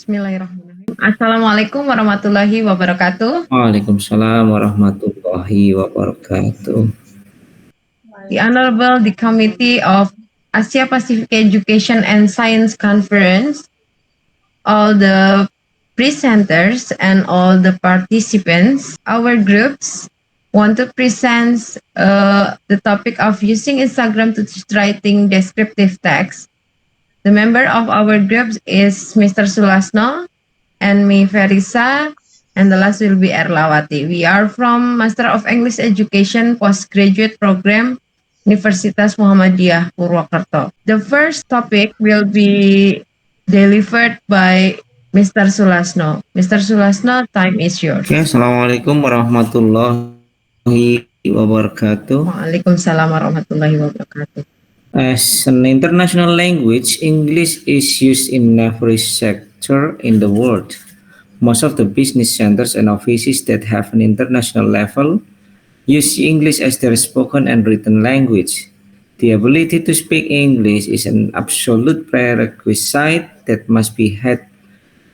Bismillahirrahmanirrahim. Assalamualaikum warahmatullahi wabarakatuh. Waalaikumsalam warahmatullahi wabarakatuh. The Honorable the Committee of Asia Pacific Education and Science Conference, all the presenters and all the participants, our groups want to present the topic of using Instagram to teach writing descriptive text. The member of our groups is Mr. Sulasno and me, Ferisa, and the last will be Erlawati. We are from Master of English Education Postgraduate Program, Universitas Muhammadiyah Purwokerto. The first topic will be delivered by Mr. Sulasno. Mr. Sulasno, time is yours. Oke, Assalamualaikum warahmatullahi wabarakatuh. Waalaikumsalam warahmatullahi wabarakatuh. As an international language, English is used in every sector in the world. Most of the business centers and offices that have an international level use English as their spoken and written language. The ability to speak English is an absolute prerequisite that must be had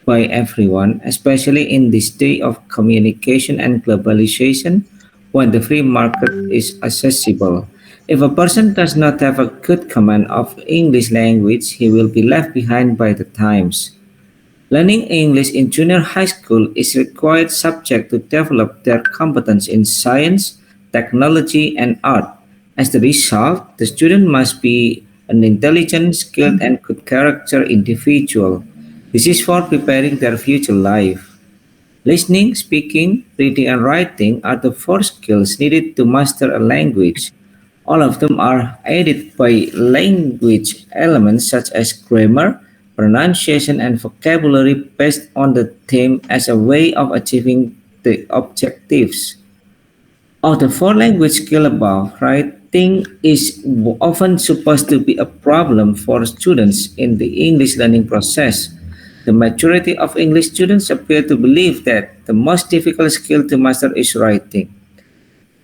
by everyone, especially in this day of communication and globalization when the free market is accessible. If a person does not have a good command of English language, he will be left behind by the times. Learning English in junior high school is required subject to develop their competence in science, technology, and art. As the result, the student must be an intelligent, skilled, and good character individual. This is for preparing their future life. Listening, speaking, reading, and writing are the four skills needed to master a language. All of them are aided by language elements such as grammar, pronunciation, and vocabulary based on the theme as a way of achieving the objectives. Of the four language skill above, writing is often supposed to be a problem for students in the English learning process. The majority of English students appear to believe that the most difficult skill to master is writing.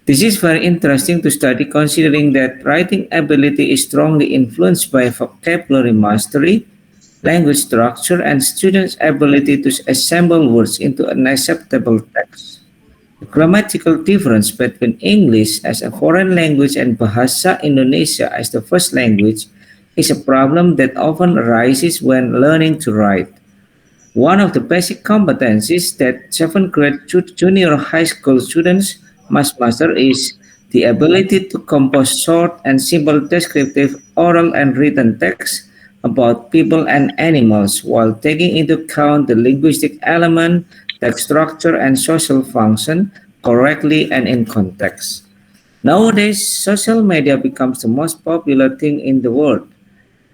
This is very interesting to study considering that writing ability is strongly influenced by vocabulary mastery, language structure, and students' ability to assemble words into an acceptable text. The grammatical difference between English as a foreign language and Bahasa Indonesia as the first language is a problem that often arises when learning to write. One of the basic competencies that seventh grade junior high school students must master is the ability to compose short and simple descriptive oral and written text about people and animals while taking into account the linguistic element, text structure, and social function correctly and in context. Nowadays, social media becomes the most popular thing in the world.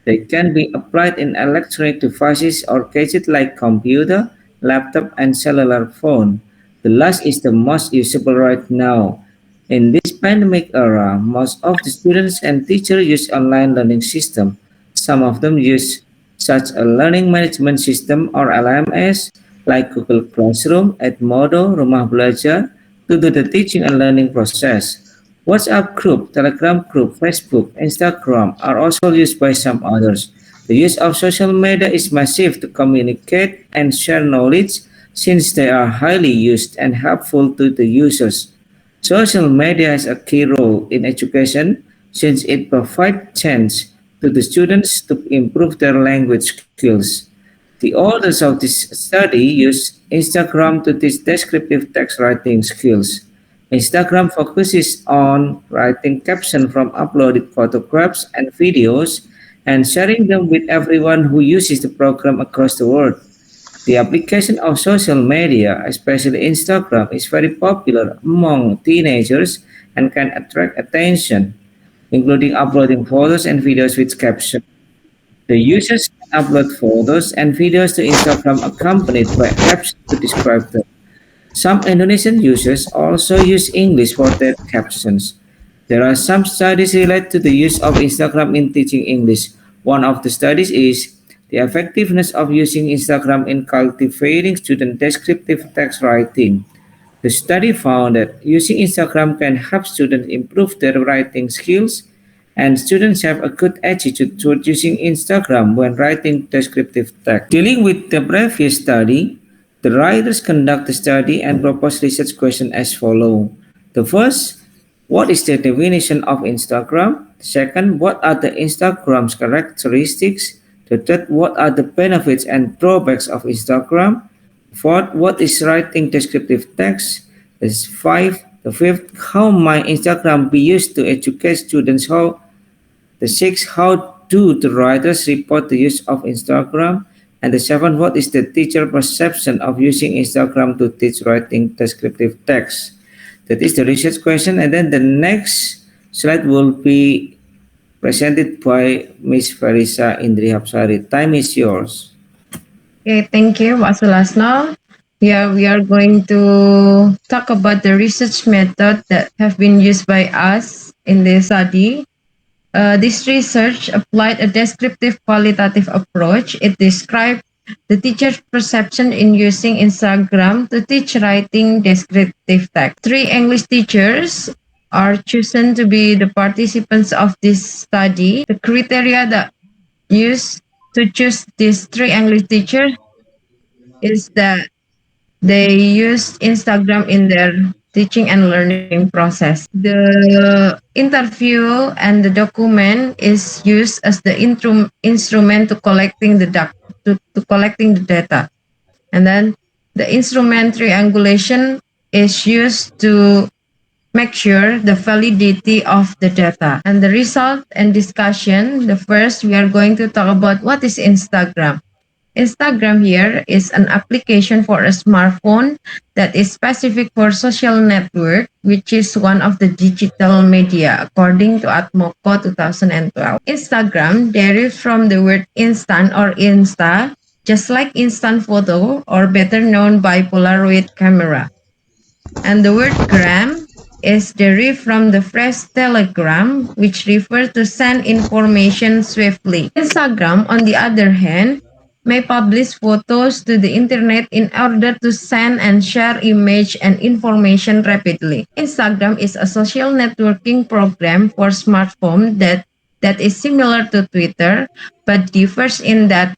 They can be applied in electronic devices or gadgets like computer, laptop, and cellular phone. The last is the most usable right now. In this pandemic era, most of the students and teachers use online learning system. Some of them use such a learning management system or LMS like Google Classroom, Edmodo, Rumah Belajar to do the teaching and learning process. WhatsApp group, Telegram group, Facebook, Instagram are also used by some others. The use of social media is massive to communicate and share knowledge since they are highly used and helpful to the users. Social media has a key role in education since it provides chance to the students to improve their language skills. The authors of this study use Instagram to teach descriptive text writing skills. Instagram focuses on writing captions from uploaded photographs and videos and sharing them with everyone who uses the program across the world. The application of social media, especially Instagram, is very popular among teenagers and can attract attention, including uploading photos and videos with captions. The users can upload photos and videos to Instagram accompanied by captions to describe them. Some Indonesian users also use English for their captions. There are some studies related to the use of Instagram in teaching English. One of the studies is the effectiveness of using Instagram in cultivating student descriptive text writing. The study found that using Instagram can help students improve their writing skills and students have a good attitude toward using Instagram when writing descriptive text. Dealing with the previous study, the writers conduct the study and propose research questions as follows. The first, what is the definition of Instagram? The second, what are the Instagram's characteristics? The third, what are the benefits and drawbacks of Instagram? Fourth, what is writing descriptive text? Is five. The fifth, how might Instagram be used to educate students? How the sixth, how do the writers report the use of Instagram? And the seventh, what is the teacher perception of using Instagram to teach writing descriptive text? That is the research question. And then the next slide will be presented by Miss Farisa Indri Hapsari. Time is yours. Okay, thank you, Pak Sulasno. Here we are going to talk about the research method that have been used by us in this study. This research applied a descriptive qualitative approach. It described the teacher's perception in using Instagram to teach writing descriptive text. Three English teachers are chosen to be the participants of this study. The criteria that used to choose these three English teachers is that they used Instagram in their teaching and learning process. The interview and the document is used as the instrument to collecting to collecting the data. And then the instrument triangulation is used to make sure the validity of the data. And the result and discussion, the first we are going to talk about what is Instagram. Instagram here is an application for a smartphone that is specific for social network, which is one of the digital media, according to Atmoko 2012. Instagram derives from the word instant or insta, just like instant photo, or better known by Polaroid camera. And the word gram is derived from the phrase telegram, which refers to send information swiftly. Instagram, on the other hand, may publish photos to the internet in order to send and share image and information rapidly. Instagram is a social networking program for smartphone that is similar to Twitter, but differs in that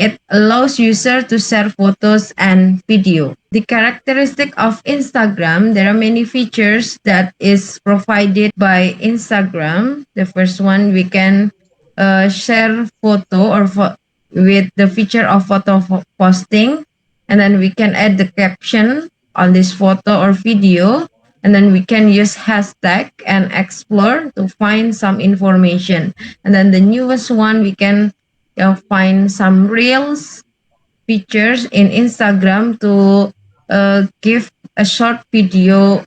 it allows users to share photos and video. The characteristic of Instagram, there are many features that is provided by Instagram. The first one, we can share photo with the feature of posting, and then we can add the caption on this photo or video, and then we can use hashtag and explore to find some information. And then the newest one, we can find some reels features in Instagram to give a short video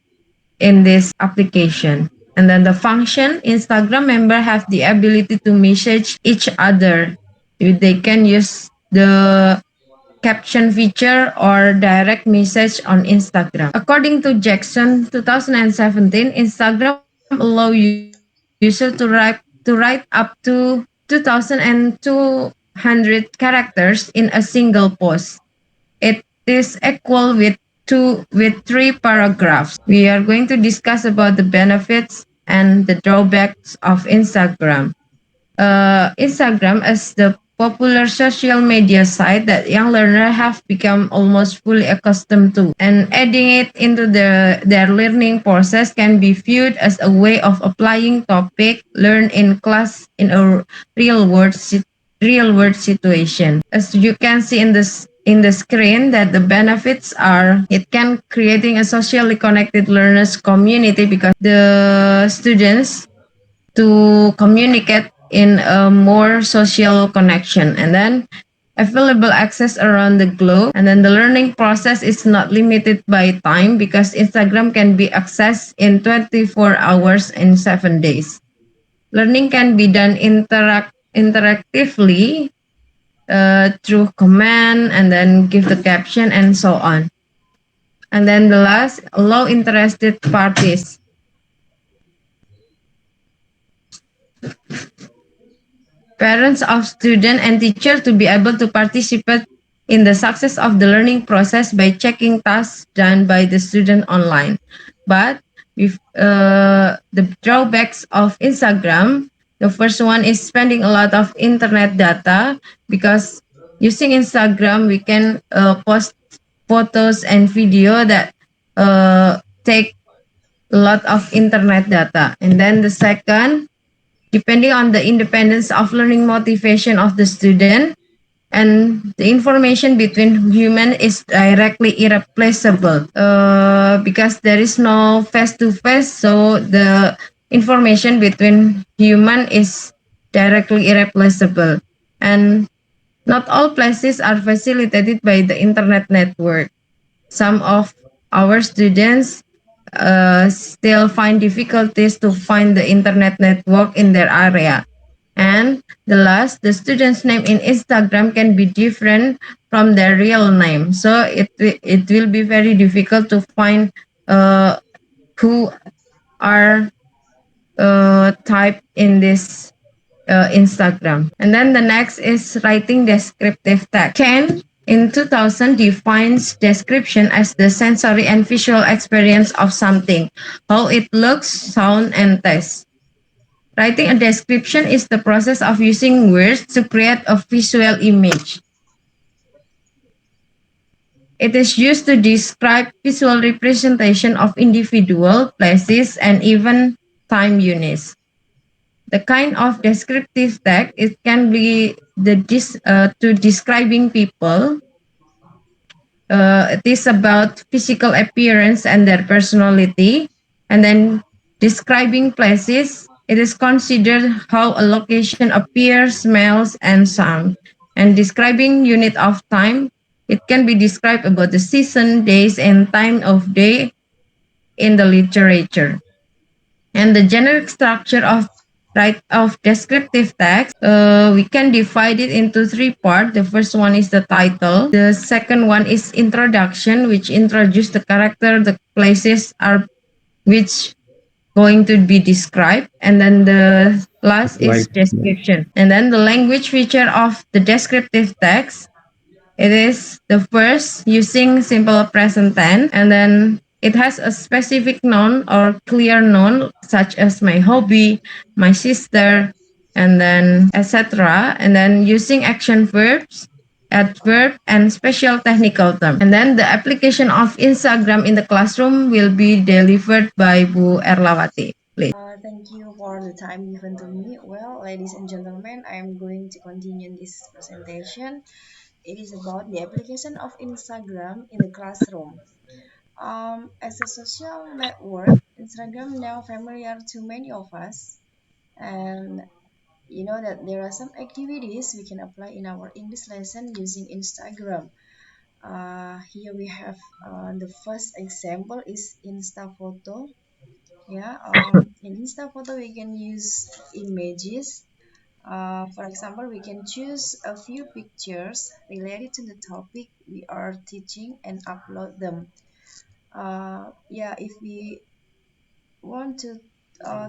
in this application. And then the function, Instagram member have the ability to message each other. They can use the caption feature or direct message on Instagram. According to Jackson 2017, Instagram allow user to write up to 2,200 characters in a single post. It is equal with three paragraphs. We are going to discuss about the benefits and the drawbacks of Instagram. Instagram as the popular social media site that young learners have become almost fully accustomed to, and adding it into their learning process can be viewed as a way of applying topic learned in class in a real world situation. As you can see in the screen, that the benefits are it can creating a socially connected learners community because the students to communicate in a more social connection, and then available access around the globe, and then the learning process is not limited by time because Instagram can be accessed in 24 hours in 7 days. Learning can be done interactively through command and then give the caption and so on. And then the last, allow interested parties. Parents of student and teacher to be able to participate in the success of the learning process by checking tasks done by the student online. But with the drawbacks of Instagram, The first one is spending a lot of internet data because using Instagram we can post photos and video that take a lot of internet data. And then the second, depending on the independence of learning motivation of the student, and the information between human is directly irreplaceable because there is no face to face, so the information between human is directly irreplaceable. And not all places are facilitated by the internet network. Some of our students still find difficulties to find the internet network in their area. And the last, the student's name in Instagram can be different from their real name. So it will be very difficult to find uh, who are typed in this Instagram. And then the next is writing descriptive text. Ken in 2000 defines description as the sensory and visual experience of something, how it looks, sound, and tastes. Writing a description is the process of using words to create a visual image. It is used to describe visual representation of individual, places, and even time units. The kind of descriptive text it can be to describing people. It is about physical appearance and their personality, and then describing places. It is considered how a location appears, smells, and sound. And describing unit of time, it can be described about the season, days, and time of day in the literature. And the generic structure of descriptive text, we can divide it into three parts. The first one is the title. The second one is introduction, which introduce the character, the places are which going to be described. And then the last Like is description. And then the language feature of the descriptive text, it is the first using simple present tense, and then it has a specific noun or clear noun such as my hobby, my sister, and then etc. And then using action verbs, adverb, and special technical term. And then the application of Instagram in the classroom will be delivered by Bu Erlawati. Please. Thank you for the time given to me. Well, ladies and gentlemen, I am going to continue this presentation. It is about the application of Instagram in the classroom. As a social network, Instagram now familiar to many of us, and you know that there are some activities we can apply in our English lesson using Instagram. Here we have the first example is Insta photo. Yeah, in Insta photo we can use images. For example, we can choose a few pictures related to the topic we are teaching and upload them. Yeah, if we want to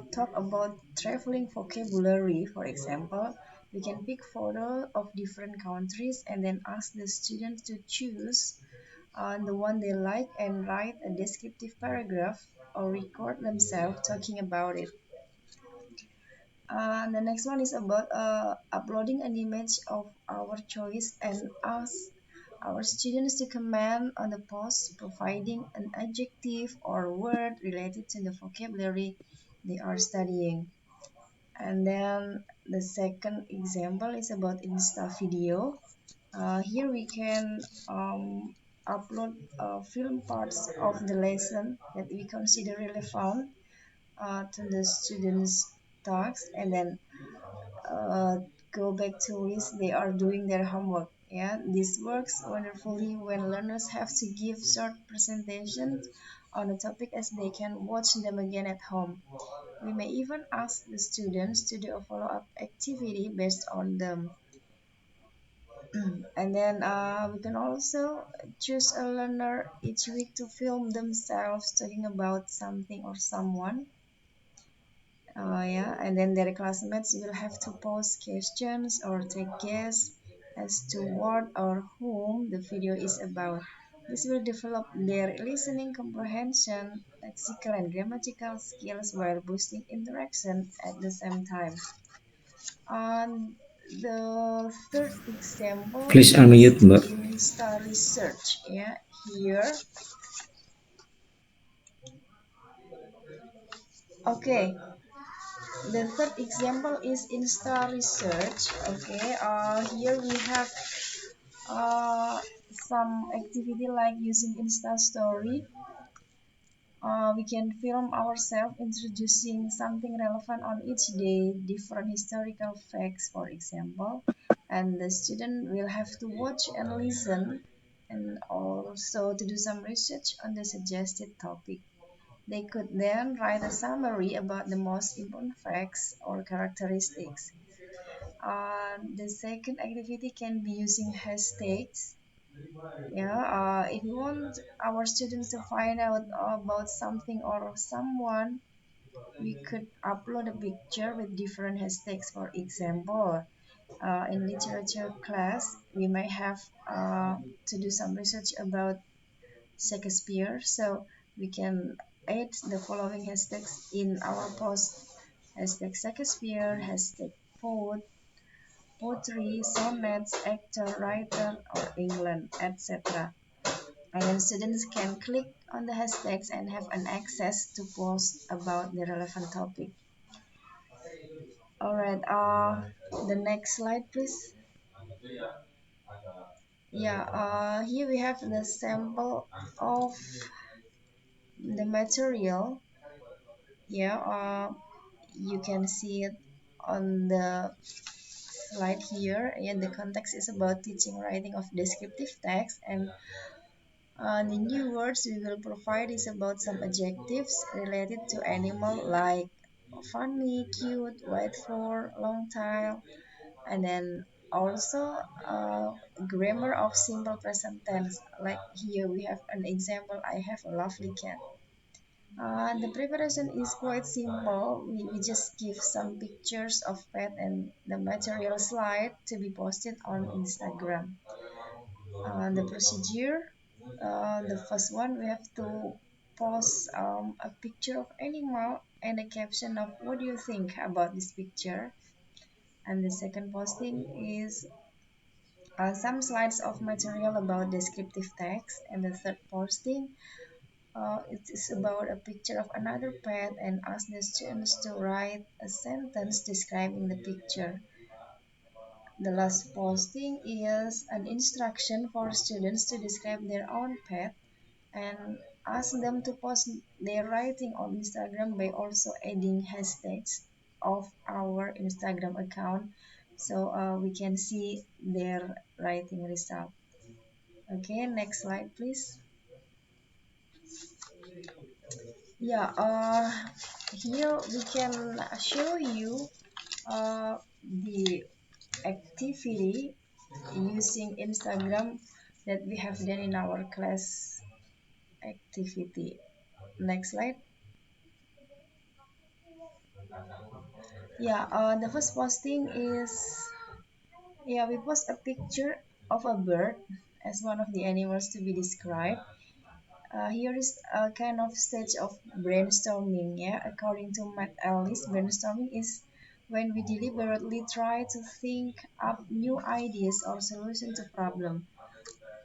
talk about traveling vocabulary, for example, we can pick photo of different countries and then ask the students to choose the one they like and write a descriptive paragraph or record themselves talking about it. The next one is about uploading an image of our choice and ask our students to comment on the post, providing an adjective or word related to the vocabulary they are studying. And then the second example is about Insta video. Here we can upload film parts of the lesson that we consider relevant to the students' tasks, and then uh, go back to list they are doing their homework. Yeah, this works wonderfully when learners have to give short presentations on a topic as they can watch them again at home. We may even ask the students to do a follow-up activity based on them. And then we can also choose a learner each week to film themselves talking about something or someone. Yeah, and then their classmates will have to pose questions or take guess as to what or whom the video is about. This will develop their listening comprehension, lexical and grammatical skills while boosting interaction at the same time. And the third example Please is unmute, Mbak. Insta Research. Yeah, here. Okay, the third example is Insta Research. Okay, here we have uh, some activity like using Insta Story. We can film ourselves introducing something relevant on each day, different historical facts, for example, and the student will have to watch and listen and also to do some research on the suggested topic. They could then write a summary about the most important facts or characteristics. The second activity can be using hashtags. Yeah, if we want our students to find out about something or someone, we could upload a picture with different hashtags. For example, in literature class, we may have to do some research about Shakespeare, so we can add the following hashtags in our post: hashtag Shakespeare, hashtag poet, poetry, sonnets, actor, writer, or England, etc. And then students can click on the hashtags and have an access to post about the relevant topic. All right, the next slide, please. Yeah, here we have the sample of the material. Yeah, you can see it on the slide here. And the context is about teaching writing of descriptive text, and the new words we will provide is about some adjectives related to animal like funny, cute, white fur, long tail, and then also grammar of simple present tense. Like here we have an example: I have a lovely cat. The preparation is quite simple. We just give some pictures of pet and the material slide to be posted on Instagram. The procedure, the first one, we have to post a picture of animal and a caption of what do you think about this picture. And the second posting is some slides of material about descriptive text. And the third posting, it is about a picture of another pet and ask the students to write a sentence describing the picture. The last posting is an instruction for students to describe their own pet and ask them to post their writing on Instagram by also adding hashtags of our Instagram account, so we can see their writing result. Okay, next slide, please. Yeah, here we can show you the activity using Instagram that we have done in our class activity. Next slide. Yeah, the first posting is, yeah, we post a picture of a bird as one of the animals to be described. Here is a kind of stage of brainstorming. Yeah, according to Matt Ellis, brainstorming is when we deliberately try to think up new ideas or solution to problem.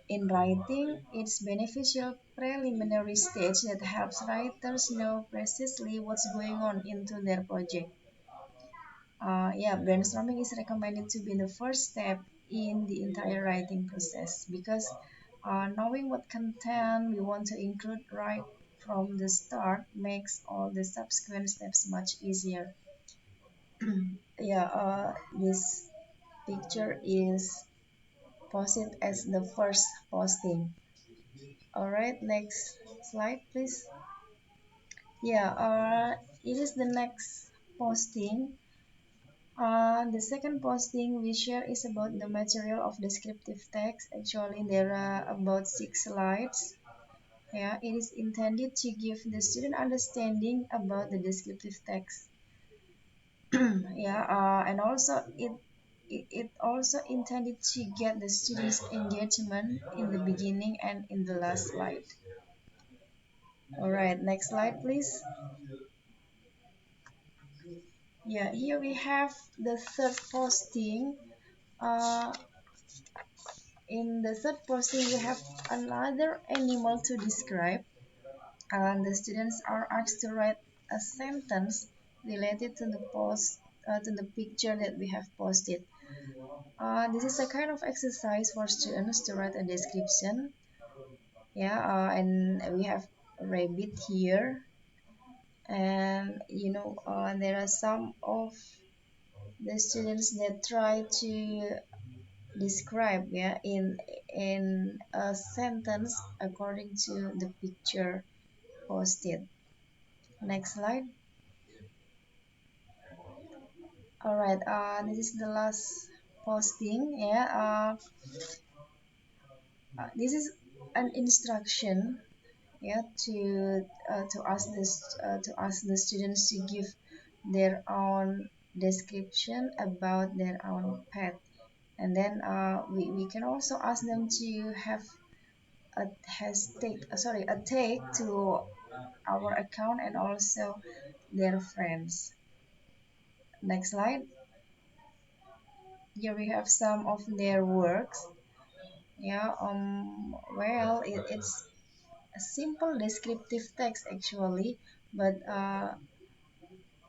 In writing, it's beneficial preliminary stage that helps writers know precisely what's going on into their project. Yeah, brainstorming is recommended to be the first step in the entire writing process because knowing what content we want to include right from the start makes all the subsequent steps much easier. Yeah, this picture is posted as the first posting. All right, next slide, please. Yeah, it is the next posting. The second posting we share is about the material of descriptive text. Actually, there are about 6 slides. Yeah, it is intended to give the student understanding about the descriptive text. Yeah, and also it also intended to get the students' engagement in the beginning and in the last slide. All right, next slide, please. Yeah, here we have the third posting. Uh, in the third posting, we have another animal to describe. The students are asked to write a sentence related to the to the picture that we have posted. This is a kind of exercise for students to write a description. Yeah, and we have a rabbit here, and there are some of the students that try to describe, yeah, in a sentence according to the picture posted. Next slide. All right, this is the last posting. Yeah, this is an instruction. Yeah, to ask the students to give their own description about their own pet, and then we can also ask them to have a a take to our account and also their friends. Next slide. Here we have some of their works. Yeah, it's a simple descriptive text actually, but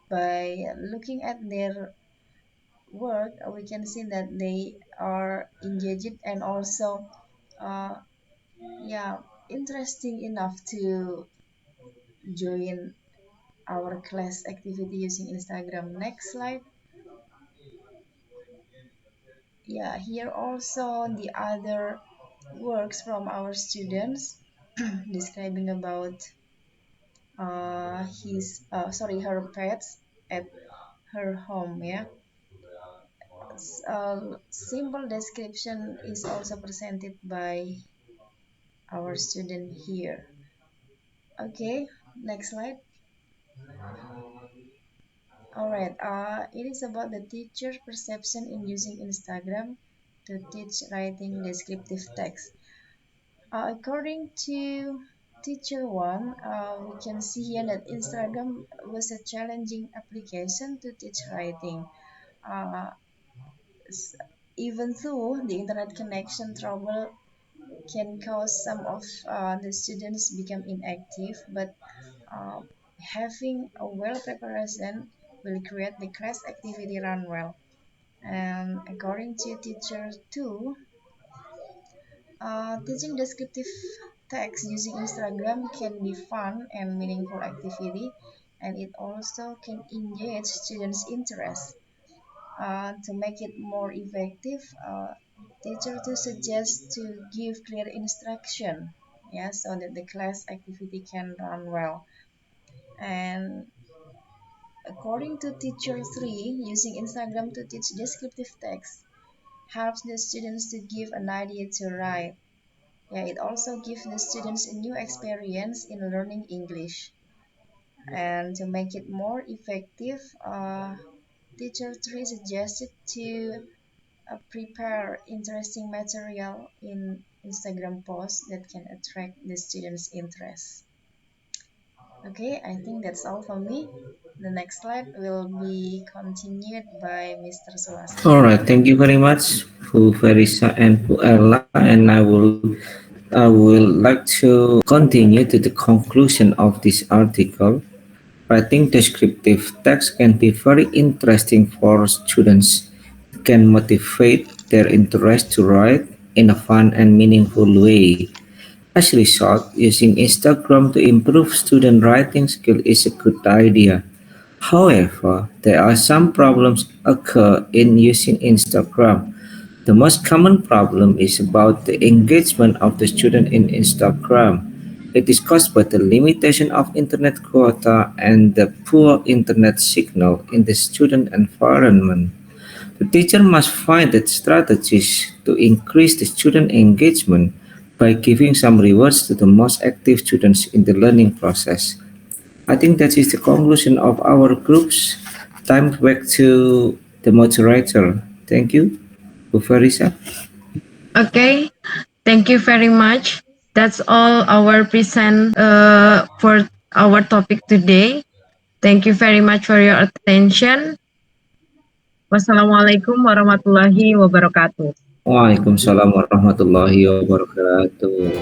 by looking at their work, we can see that they are engaged and also, uh, yeah, interesting enough to join our class activity using Instagram. Next slide. Yeah, here also the other works from our students describing about her pets at her home. Yeah, simple description is also presented by our student here. Okay, next slide. All right, it is about the teacher's perception in using Instagram to teach writing descriptive text. According to teacher one, we can see here that Instagram was a challenging application to teach writing. Uh, s- Even though the internet connection trouble can cause some of the students become inactive, but uh, having a well preparation will create the class activity run well. And according to teacher two, teaching descriptive text using Instagram can be fun and meaningful activity, and it also can engage students' interest. To make it more effective, teacher to suggest to give clear instruction, yeah, so that the class activity can run well. And according to teacher three, using Instagram to teach descriptive text helps the students to give an idea to write. Yeah, it also gives the students a new experience in learning English. And to make it more effective, teacher three suggested to prepare interesting material in Instagram posts that can attract the students' interest. Okay, I think that's all for me. The next slide will be continued by Mr. All Sulasmi. right, thank you very much, Pu Verisa and Pu Ella, and I will like to continue to the conclusion of this article. Writing descriptive text can be very interesting for students. It can motivate their interest to write in a fun and meaningful way. As a result, using Instagram to improve student writing skill is a good idea. However, there are some problems occur in using Instagram. The most common problem is about the engagement of the student in Instagram. It is caused by the limitation of internet quota and the poor internet signal in the student environment. The teacher must find the strategies to increase the student engagement by giving some rewards to the most active students in the learning process. I think that is the conclusion of our groups. Time back to the moderator. Thank you, Ufarisa. Okay, thank you very much. That's all our present for our topic today. Thank you very much for your attention. Wassalamualaikum warahmatullahi wabarakatuh. Waalaikumsalam warahmatullahi wabarakatuh.